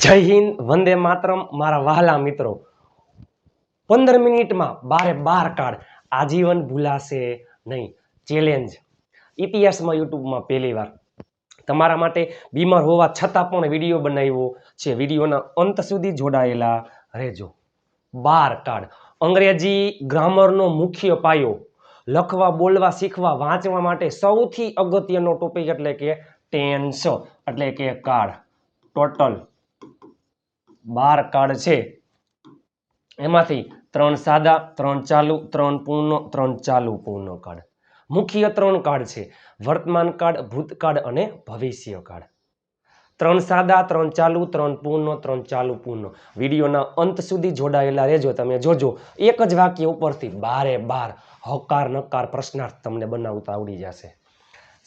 जय हिंद, वंदे मातरम। मारा वहाला मित्रों, 15 मिनिट में 12 कार्ड आजीवन भूलाशे नहीं। चेलेंज इतिहास में यूट्यूब में पहली बार तमारा माटे बीमार होवा छतां पण विडियो बनाव्यो छे। विडियोना अंत सुधी जोडायेला रहेजो। 12 कार्ड अंग्रेजी ग्रामरनो मुख्य पायो, लखवा बोलवा शीखवा वांचवा माटे सौथी अगत्यनो टॉपिक एटले के टेन्स एटले के कार्ड। टोटल 12 कार्ड छे। एमांथी 3 सादा, 3 चालू, 3 पूर्ण, 3 चालू पूर्ण कार्ड। मुख्य 3 कार्ड छे, वर्तमान कार्ड, भूतकाળ अने भविष्य कार्ड। 3 सादा, 3 चालू, 3 पूर्ण, 3 चालू पूर्ण। विडियोना अंत सुधी जोडायेला रहेजो। तमे जोजो एक ज वाक्य उपरथी 12 हकार नकार प्रश्नार्थ तमने बनावता आवडी जशे।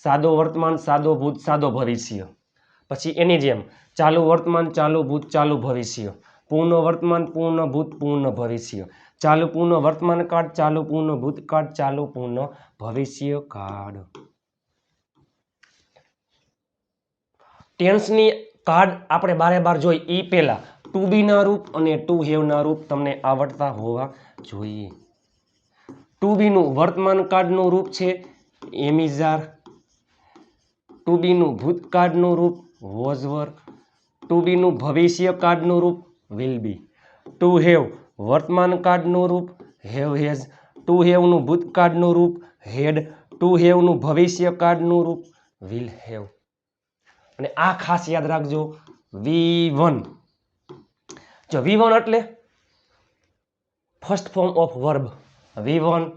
सादो वर्तमान, सादो भूत, सादो भविष्य। पछी एनी जेम चालू वर्तमान, चालू भूत, चालू भविष्य। पूर्ण वर्तमान, पूर्ण भूत, पूर्ण भविष्य। चालू पूर्ण वर्तमान कार्ड, चालू पूर्ण भूत कार्ड, चालू पूर्ण भविष्य कार्ड। टेन्सनी कार्ड आपणे बारे बार जोई। ई पहेला टू बी ना रूप अने टू हेव ना रूप तमने आवडता होवा जोईए। टू बी नु वर्तमान कार्ड नु रूप छे एमिजार। टू बी नु भूतकाળ नु रूप वॉज वर। टू बी नु भविष्य कार्ड नु रूप विल बी। टू हेव वर्तमान कार्ड नु रूप हेव हेज। टू हेव नु भूतकाળ नु रूप हेड। टू हेव नु भविष्य कार्ड नु रूप विल हेव। અને આ ખાસ યાદ રાખજો V1। જો V1 એટલે first form of verb. V1,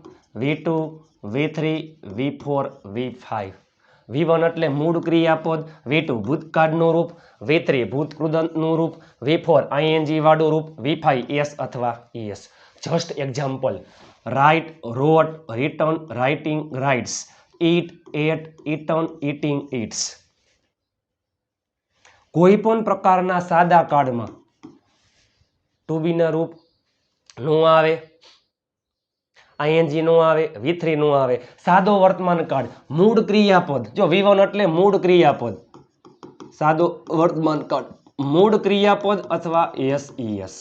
V2, V3, V4, V5। V1 એટલે મૂળ ક્રિયાપદ। V2 ભૂતકાળનું રૂપ। V3 ભૂત કૃદંતનું રૂપ। V4 ING વાળું રૂપ। V5 S અથવા ES। Just example: write, wrote, written, writing, writes, eat, ate, eaten, eating, eats. કોઈ પણ પ્રકારના સાદા કાર્ડમાં ટુ બી ના રૂપ નો આવે, ING નો આવે, V3 નો આવે। સાદો વર્તમાન કાર્ડ મૂળ ક્રિયાપદ। જો V1 એટલે મૂળ ક્રિયાપદ, સાદો વર્તમાન કાર્ડ મૂળ ક્રિયાપદ અથવા SES।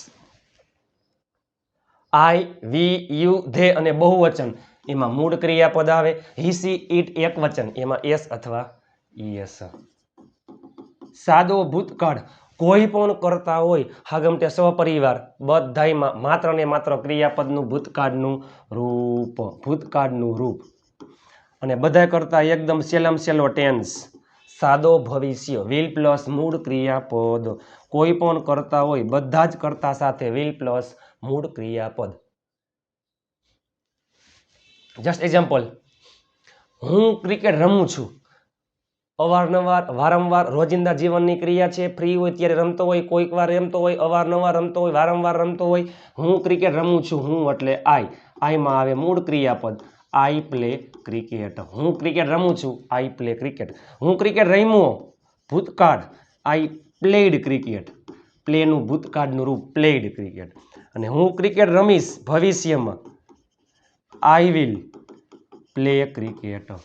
I, we, you, they અને બહુવચન એમાં મૂળ ક્રિયાપદ આવે। he, she, it એકવચન એમાં S અથવા ES। સાદો ભૂતકાળ કોઈ પણ કરતા હોય હાગમટે સહપરિવાર બધાયમાં માત્ર ને માત્ર ક્રિયાપદનું ભૂતકાળનું રૂપ। ભૂતકાળનું રૂપ અને બધા કરતા એકદમ સેલમ સેલો ટેન્સ। સાદો ભવિષ્ય વિલ પ્લસ મૂળ ક્રિયાપદ। કોઈ પણ કરતા હોય બધા જ કરતા સાથે વિલ પ્લસ મૂળ ક્રિયાપદ। જસ્ટ એક્ઝામ્પલ: હું ક્રિકેટ રમું છું। અવારનવાર, વારંવાર રોજિંદા જીવનની ક્રિયા છે। ફ્રી હોય ત્યારે રમતો હોય, કોઈક વાર રમતો હોય, અવારનવાર રમતો હોય, વારંવાર રમતો હોય। હું ક્રિકેટ રમું છું, હું એટલે આઈમાં આવે મૂળ ક્રિયાપદ આઈ પ્લે ક્રિકેટ। હું ક્રિકેટ રમું છું, આઈ પ્લે ક્રિકેટ। હું ક્રિકેટ રમ્યો ભૂતકાળ, આઈ પ્લેડ ક્રિકેટ। પ્લેનું ભૂતકાળનું રૂપ પ્લેડ ક્રિકેટ। અને હું ક્રિકેટ રમીશ ભવિષ્યમાં, I will play cricket.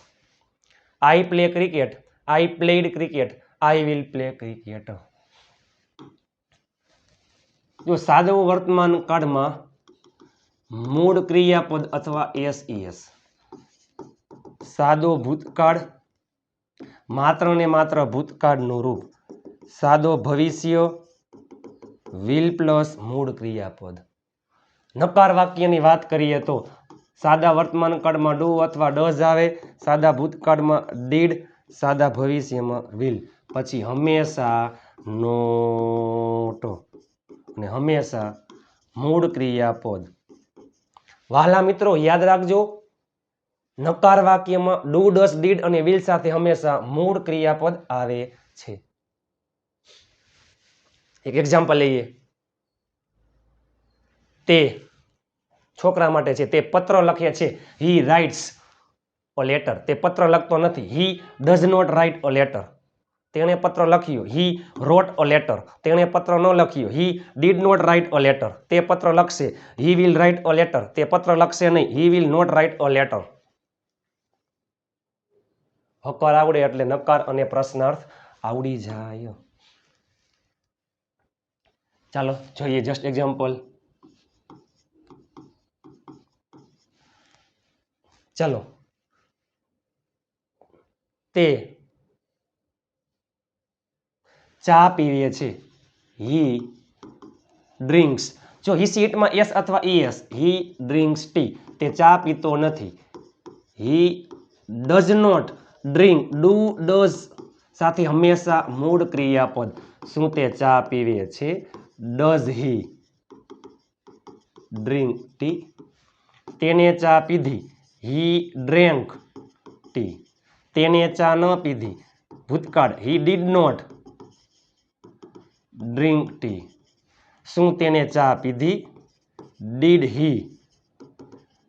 I play cricket, I played cricket, I will play cricket। જો સાદો વર્તમાન કાળમાં મૂળ ક્રિયાપદ અથવા SES। સાદો ભૂતકાળ માત્ર ને માત્ર ભૂતકાળનું રૂપ। સાદો ભવિષ્ય will પ્લસ મૂળ ક્રિયાપદ। નકાર વાક્યની વાત કરીએ તો સાદા વર્તમાન કાળમાં ડુ અથવા ડઝ આવે। સાદા ભૂતકાળમાં ડીડ, સાદા ભવિષ્યમાં વિલ। પછી હંમેશા નોટ અને હંમેશા મૂળ ક્રિયાપદ। વહાલા મિત્રો યાદ રાખજો, નકાર વાક્યમાં ડુ, ડઝ, ડીડ અને વિલ સાથે હંમેશા મૂળ ક્રિયાપદ આવે છે। એક એક્ઝામ્પલ લઈએ। તે છોકરા માટે છે, તે પત્ર લખે છે। He writes a letter. તે પત્ર લખતો નથી। He does not write a letter. તેણે પત્ર લખ્યો। He wrote a letter. તેણે પત્ર ન લખ્યો। He did not write a letter. તે પત્ર લખશે। He will write a letter. તે પત્ર લખશે નહીં। He will not write a letter. હકાર આવડે એટલે નકાર અને પ્રશ્નાર્થ આવડી જાય। ચાલો જોઈએ જસ્ટ એક્ઝામ્પલ. ચાલો, તે ચા પીવે છે. He drinks. જો હી સીટમાં એસ અથવા ઈએસ, હી ડ્રિંક્સ ટી. તે ચા પીતો નથી. He does not drink. Do does સાથે હંમેશા મૂળ ક્રિયાપદ. શું તે ચા પીવે છે? Does he drink tea? તેને ચા પીધી. He drank tea. તેને ચા ન પીધી. ભૂતકાળ, he did not drink tea. શું તેને ચા પીધી? Did he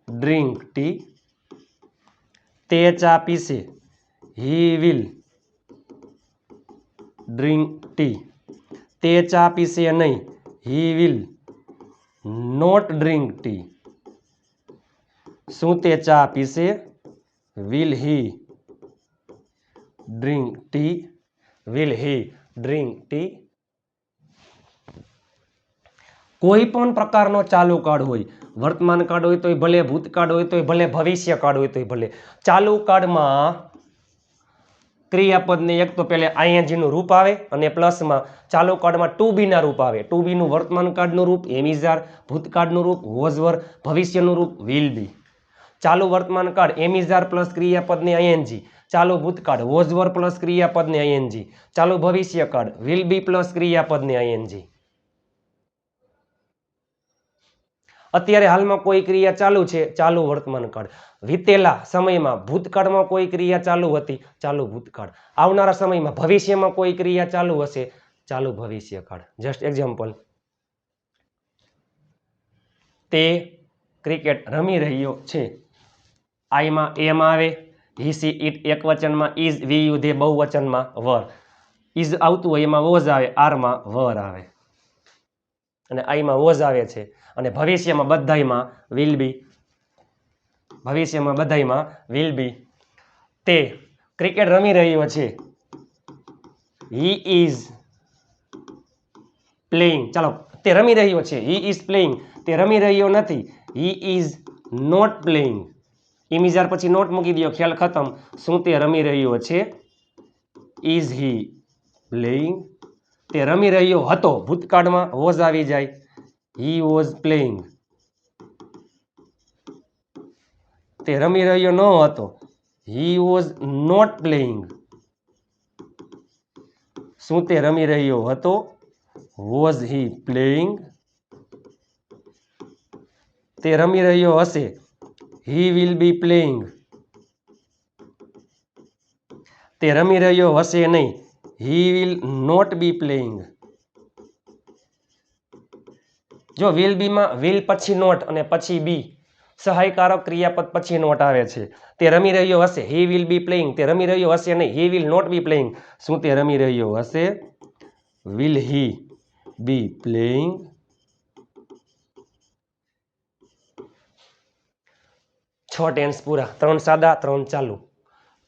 drink tea? તે ચા પીશે. He will drink tea. તે ચા પીશે નહીં. He will not drink tea. શું તે ચા પીશે? Will he drink tea? Will he drink tea? કોઈ પણ પ્રકારનો ચાલુ કાળ હોય, વર્તમાન કાળ હોય તોય ભલે, ભૂતકાળ હોય તોય ભલે, ભવિષ્ય કાળ હોય તોય ભલે. ચાલુ કાળમાં ક્રિયાપદને એક તો પહેલા આઈએનજી નું રૂપ આવે અને પ્લસમાં ચાલુ કાળમાં ટુ બી ના રૂપ આવે. ટુ બી નું વર્તમાન કાળનું રૂપ એમ ઇઝ આર, ભૂતકાળનું રૂપ વોઝ વર, ભવિષ્યનું રૂપ વિલ બી. ચાલુ વર્તમાન કાળ એમ ઇઝ આર પ્લસ ક્રિયાપદને આઈએનજી. ચાલુ ભૂતકાળ વોઝ વર પ્લસ ક્રિયાપદને આઈએનજી. ચાલુ ભવિષ્ય કાળ વિલ બી પ્લસ ક્રિયાપદને આઈએનજી. અત્યારે હાલમાં કોઈ ક્રિયા ચાલુ છે, ચાલુ વર્તમાન કાળ. વીતેલા સમયમાં ભૂતકાળમાં કોઈ ક્રિયા ચાલુ હતી, ચાલુ ભૂતકાળ. આવનારા સમયમાં ભવિષ્યમાં કોઈ ક્રિયા ચાલુ હશે, ચાલુ ભવિષ્યકાળ. Just example. તે ક્રિકેટ રમી રહ્યો છે. આઈમાં એમ આવે, હી સી ઇટ એકવચનમાં, ઇઝ વી યુ ધે બહુવચનમાં વર. ઇઝ આવતું હોય એમાં વોઝ આવે, આરમાં વર આવે અને આઈમાં વોઝ આવે છે. અને ભવિષ્યમાં બધાયમાં વિલ બી. ભવિષ્યમાં બધાયમાં વિલ બી. તે ક્રિકેટ રમી રહ્યો છે. He is playing. ચાલો, તે રમી રહ્યો છે. He is playing. તે રમી રહ્યો નથી. He is not playing. ઇમિઝાર પછી નોટ મૂકી દો, ખ્યાલ ખતમ. શું તે રમી રહ્યો છે? Is he playing? તે રમી રહ્યો હતો. ભૂતકાળમાં વોઝ આવી જાય. He was playing. તે રમી રહ્યો ન હતો. He was not playing. શું તે રમી રહ્યો હતો? Was he playing? તે રમી રહ્યો હશે. He will be playing. તે રમી રહ્યો હશે નહીં. He will not be playing. જો વિલ બીમાં વિલ પછી નોટ અને પછી બી, સહાયકારક ક્રિયાપદ પછી નોટ આવે છે. તે રમી રહ્યો હશે. He will be playing. તે રમી રહ્યો હશે નહીં. He will not be playing. શું તે રમી રહ્યો હશે? Will he be playing? છ ટેન્સ પૂરા. 3 સાદા, 3 ચાલુ.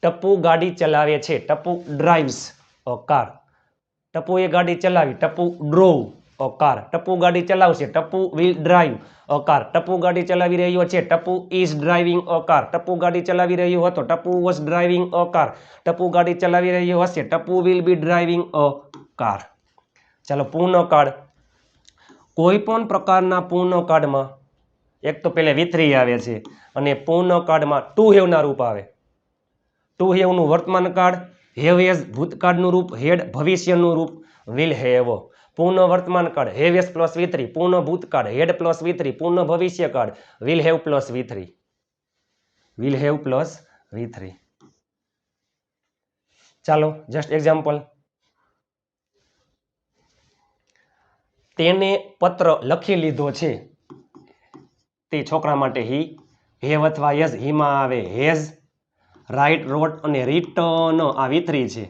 ટપ્પુ ગાડી ચલાવે છે. Tappu drives a car. ટપ્પુએ ગાડી ચલાવી. Tappu drove a car. Tappu ગાડી ચલાવશે. Tappu will drive a car. Tappu ગાડી ચલાવી રહ્યો છે. Tappu is driving a car. Tappu ગાડી ચલાવી રહ્યો હતો. Tapu was driving a car. Tappu ગાડી ચલાવી રહ્યો હશે. Tapu will be driving a car. ચાલો, પૂર્ણકાળ. કોઈ પણ પ્રકારના પૂર્ણકાળમાં એક તો પહેલા વિથરી આવે છે અને પૂર્ણકાળમાં ટુ હેવના રૂપ આવે. ટુ હેવનું વર્તમાન કાળ, હેવ એઝ ભૂતકાળનું રૂપ, હેડ ભવિષ્યનું રૂપ, વિલ હેવ. પૂર્ણ વર્તમાન કાળ હેવ એસ પ્લસ વી3. પૂર્ણ ભૂતકાળ હેડ પ્લસ વી3. પૂર્ણ ભવિષ્યકાળ વિલ હેવ પ્લસ વી3. વિલ હેવ પ્લસ વી3. ચાલો, જસ્ટ એક્ઝામ્પલ. તેને પત્ર લખી લીધો છે. તે છોકરા માટે હી, હેવ અથવા યસ હીમાં આવે હેઝ, રાઇટ, રોટ અને રિટર્ન આ વી3 છે.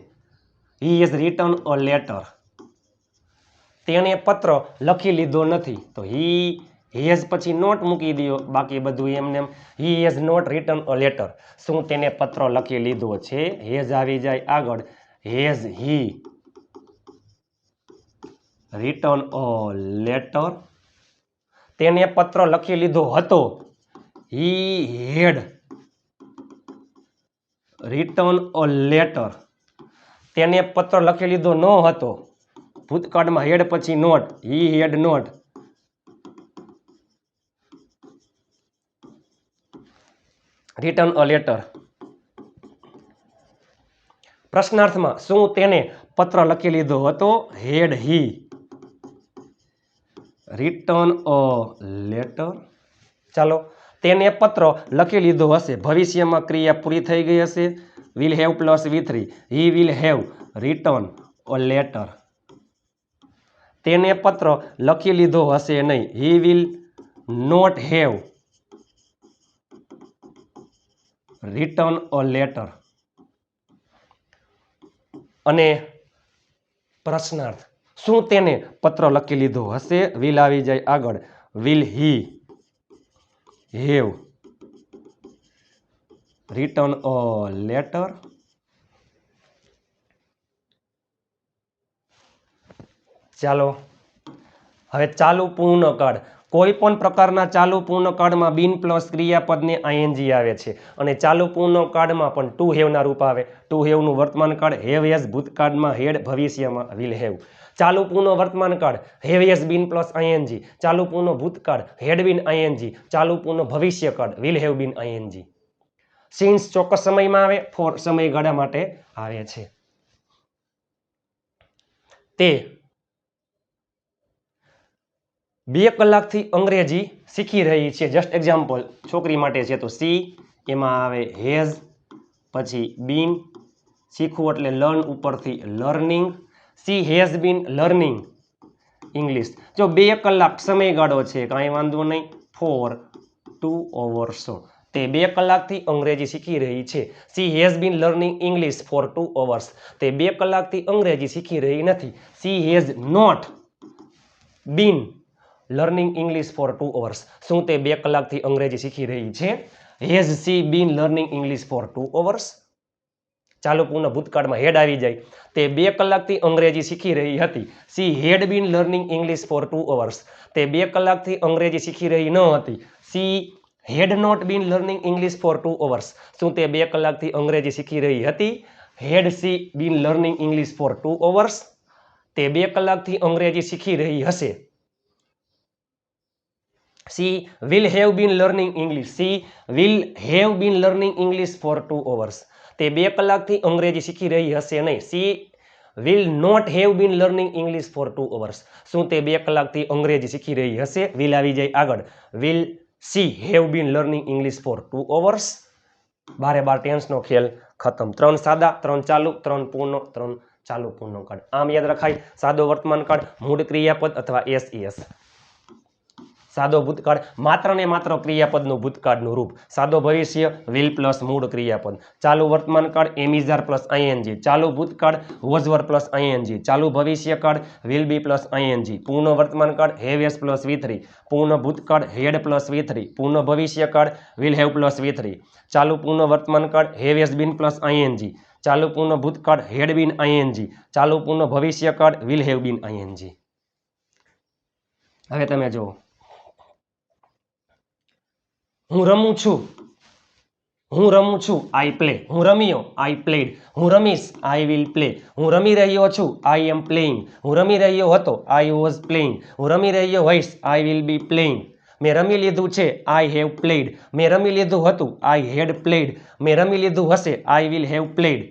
He has return a letter. તેણે પત્ર લખી લીધો નથી તો હી હેઝ પછી નોટ મૂકી દો, બાકી બધું એમને. He has not return a letter. શું તેને પત્ર લખી લીધો છે? હેઝ આવી જાય આગળ. Has he written a letter. તેને પત્ર લખી લીધો હતો. He had written a letter. તેને પત્ર લખી લીધો ન હતો. ભૂતકાળમાં હેડ પછી not. He had not return a letter. પ્રશ્નાર્થમાં શું તેને પત્ર લખી લીધો હતો? Had he written a letter. ચાલો, તેને પત્ર લખી લીધો હશે. ભવિષ્યમાં ક્રિયા પૂરી થઈ ગઈ હશે. Will have plus V3. He will have return a letter. તેને પત્ર લખી લીધો હશે નહીં. He will not have return a letter. અને પ્રશ્નાર્થ શું તેને પત્ર લખી લીધો હશે? વિલ આવી જાય આગળ. Will he have return a letter. ચાલો, હવે ચાલુ પૂર્ણકાળ. કોઈ પણ પ્રકારના ચાલુ પૂર્ણકાળમાં બિન પ્લસ ક્રિયાપદને આઈએનજી આવે છે અને ચાલુ પૂર્ણકાળમાં પણ ટુ હેવના રૂપ આવે. ટુ હેવનું વર્તમાન કાળ હેવ હેઝ, ભૂતકાળમાં હેડ, ભવિષ્યમાં વિલ હેવ. ચાલુ પૂર્ણ વર્તમાન કાળ have has been plus ING. ચાલુ પૂર્ણ ભૂતકાળ હેડ બીન આઈએનજી. ચાલુ પૂર્ણ ભવિષ્યકાળ will have been ING. Since ચોક્કસ સમયમાં આવે, ફોર સમયગાળા માટે આવે છે. તે 2 કલાકથી અંગ્રેજી શીખી રહી છે. જસ્ટ એક્ઝામ્પલ છોકરી માટે છે તો સી, એમાં આવે હેઝ, પછી બીન, શીખવું એટલે લર્ન ઉપરથી learning. She has been learning English. જો 2 કલાક સમયગાળો છે કાંઈ વાંધો નહીં. For 2 hours. તે 2 કલાકથી અંગ્રેજી શીખી રહી છે. She has been learning English for 2 hours. તે 2 કલાકથી અંગ્રેજી શીખી રહી નથી. She has not been learning English for 2 hours. શું તે 2 કલાકથી અંગ્રેજી શીખી રહી છે? Has she been learning English for 2 hours. ચાલુ પૂર્ણ ભૂતકાળમાં હેડ આવી જાય. તે 2 કલાકથી અંગ્રેજી શીખી રહી હતી. She had been learning English for 2 hours. તે 2 કલાકથી અંગ્રેજી શીખી રહી ન હતી. She had not been learning English for 2 hours. શું તે 2 કલાકથી અંગ્રેજી શીખી રહી હતી? Had she been learning English for 2 hours. તે 2 કલાકથી અંગ્રેજી શીખી રહી હશે. She will have been learning English. She will have been learning English for 2 hours. તે 2 કલાકથી અંગ્રેજી શીખી રહી હશે નહીં. She will not have been learning English for 2 hours. શું તે 2 કલાકથી અંગ્રેજી શીખી રહી હશે? વિલ આવી જાય આગળ. Will see have been learning English for 2 hours. 12 ટેન્સનો ખેલ ખતમ. 3 સાદા, 3 ચાલુ, 3 પૂર્ણ, 3 ચાલુ પૂર્ણ કાળ. આમ યાદ રખાય. સાદો વર્તમાન કાળ, મૂળ ક્રિયાપદ અથવા એસઈએસ. સાદો ભૂતકાળ માત્ર ને માત્ર ક્રિયાપદનું ભૂતકાળનું રૂપ. સાદો ભવિષ્ય વિલ પ્લસ મૂળ ક્રિયાપદ. ચાલુ વર્તમાન કાળ એમિઝાર પ્લસ આઈએનજી. ચાલુ ભૂતકાળ વોઝવર પ્લસ આઈએનજી. ચાલુ ભવિષ્યકાળ વિલ બી પ્લસ આઈએનજી. પૂર્ણ વર્તમાન કાળ હેવ એસ પ્લસ V3. પૂર્ણ ભૂતકાળ હેડ પ્લસ V3. પૂર્ણ ભવિષ્યકાળ વિલ હેવ પ્લસ V3. ચાલુ પૂર્ણ વર્તમાન કાળ have S bin plus ING. ચાલુ પૂર્ણ ભૂતકાળ હેડ બીન આઈએનજી. ચાલુ પૂર્ણ ભવિષ્યકાળ વિલ હેવ બીન આઈએનજી. હવે તમે જુઓ. હું રમું છું. હું રમું છું આઈ પ્લે. હું રમ્યો આઈ પ્લેડ. હું રમીશ આઈ વિલ પ્લે. હું રમી રહ્યો છું આઈ એમ પ્લેઇંગ. હું રમી રહ્યો હતો આઈ વોઝ પ્લેઇંગ. હું રમી રહ્યો હોઈશ આઈ વિલ બી પ્લેઇંગ. મેં રમી લીધું છે આઈ હેવ પ્લેડ. મેં રમી લીધું હતું આઈ હેડ પ્લેડ. મેં રમી લીધું હશે આઈ વિલ હેવ પ્લેડ.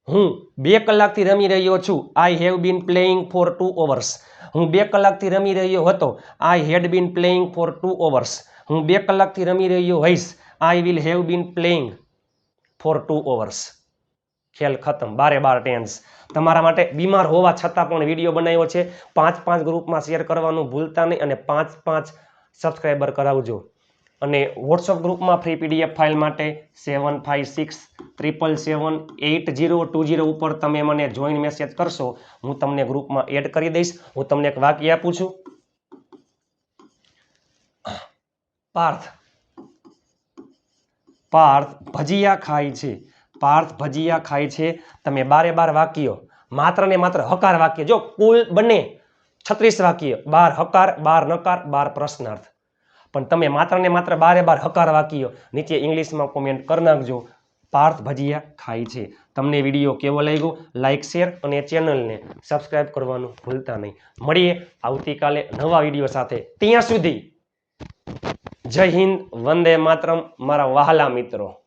હું 2 કલાકથી રમી રહ્યો છું I have been playing four 2 hours. હું 2 કલાકથી રમી રહ્યો હતો આઈ હેડ બીન પ્લેઇંગ ફોર 2 hours. હું 2 કલાકથી રમી રહ્યો હોઈશ I will have bin playing four 2 hours. ખેલ ખતમ. 12 ટેન્સ તમારા માટે બીમાર હોવા છતાં પણ વિડીયો બનાવ્યો છે. 5 ગ્રુપમાં શેર કરવાનું ભૂલતા નહીં અને 5 સબસ્ક્રાઈબર કરાવજો. અને વોટ્સઅપ ગ્રુપમાં ફ્રી PDF ફાઇલ માટે 7567778020 ઉપર તમે મને જોઈન મેસેજ કરશો. હું તમને ગ્રુપમાં એડ કરી દઈશ. હું તમને એક વાક્ય આપું છું. પાર્થ ભજીયા ખાય છે. પાર્થ ભજીયા ખાય છે. તમે 12 વાક્યો માત્ર ને માત્ર હકાર વાક્ય. જો કુલ બને 36 વાક્ય, 12 હકાર, 12 નકાર, 12 પ્રશ્નાર્થ. પણ તમે માત્ર ને માત્ર 12 હકાર વાક્ય નીચે ઇંગ્લિશમાં કોમેન્ટ કરી નાખજો. પાર્થ ભજીયા ખાય છે. તમને વિડીયો કેવો લાગ્યો? લાઇક, શેર અને ચેનલને સબસ્ક્રાઇબ કરવાનું ભૂલતા નહીં. મળીએ આવતીકાલે નવા વિડીયો સાથે. ત્યાં સુધી જય હિન્દ, વંદે માતરમ મારા વહાલા મિત્રો.